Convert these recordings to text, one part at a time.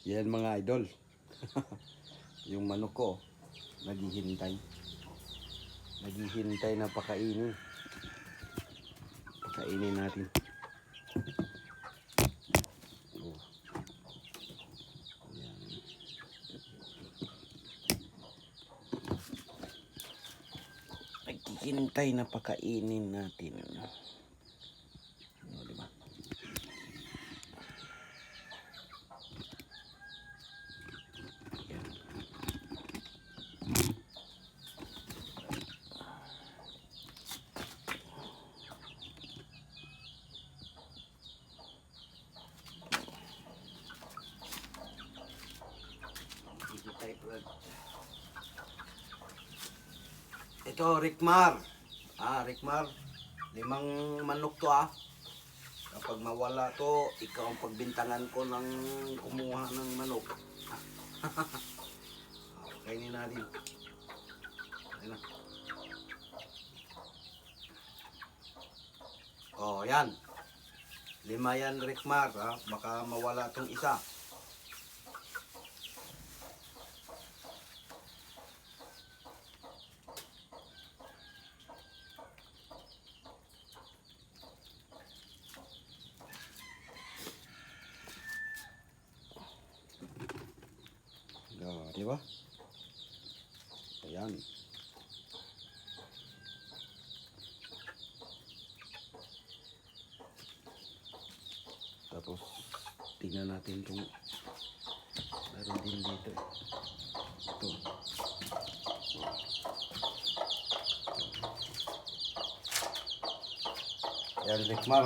Yan mga idol. Yung manok ko, naghihintay. Naghihintay na pakainin. Pakainin natin. Oh. Yan. Naghihintay na pakainin natin. Oh, diba? Ito, Rickmar. Rickmar. 5 manok to Kapag mawala to, ikaw ang pagbintangan ko ng kumuha ng manok. Kainin natin. Ayun na. Oh, yan. 5 yan, Rickmar. Baka mawala tong isa. Di ba? Ayan. Tapos tingnan natin kung meron din dito. Ito. Ayan, Rickmar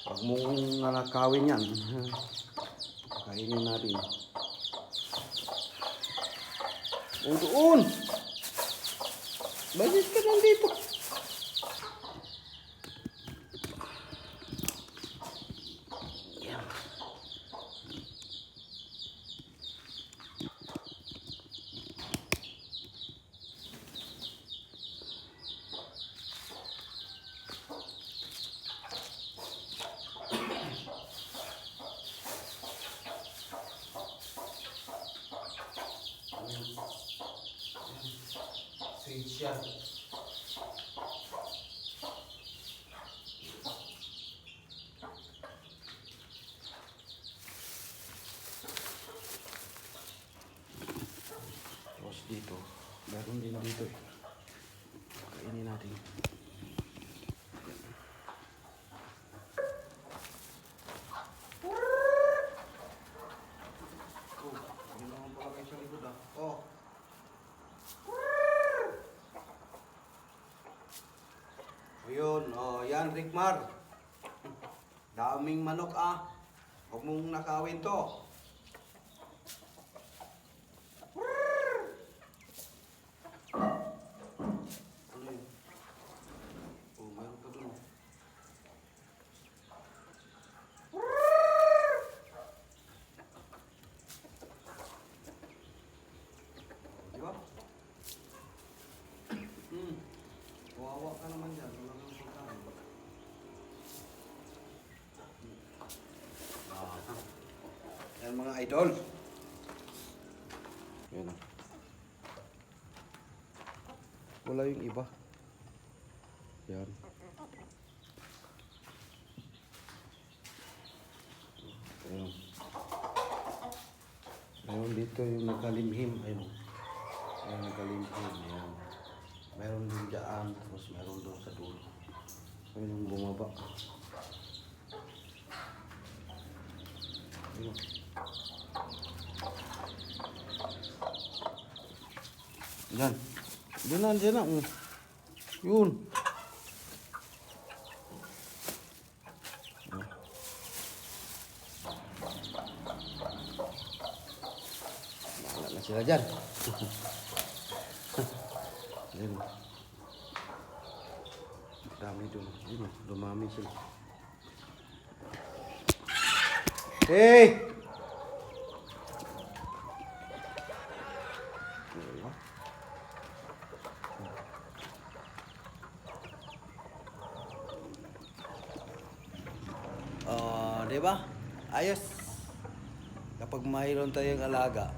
Huwag mong nanakawin yan. Kainin natin. O doon! Bakit ka nandito? Yan. Siya. Tapos dito, meron din dito Kainin natin. Yun naman pala kayo sa likod Ayun, yan Rickmar. Daming manok Huwag mong nakawin to. Ano yun? Meron pa dun Diba? Kawawa ka naman dyan. Yan mga idol. Yan Wala yung iba. Yan. Ayun. Ayun dito yung nakalimhim. Ayun. Ayun nakalimhim. Ayan. Meron din dyan. Tapos meron doon sa dulo. Ayun yung bumaba. Ayun. Yan. Diyan na. Yun. Bahala na sila dyan. Ayun. Dami doon. Ayun, dumami sila. Hey! Di ba? Ayos. Kapag kapag mayroon tayong alaga,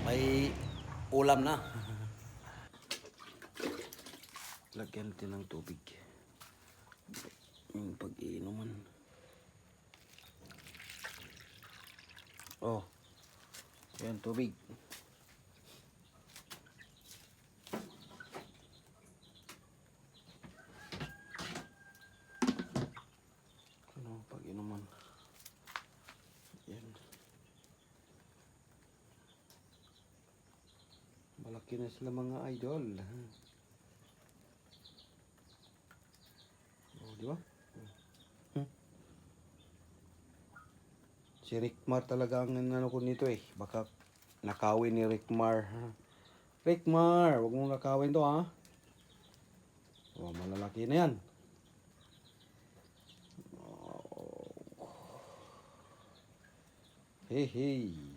may ulam na. Lagyan natin ng tubig. Yung pag-iinuman. Oh, yan tubig. Ano, pag-inuman. Yan. Malaki na sila mga idol. Oh, di ba? Si Rickmar talaga ang ano ko nito eh. Baka nakawin ni Rickmar. Rickmar, wag mong nakawin to ha. Oh, malalaki na yan. Oh. Hey, hey.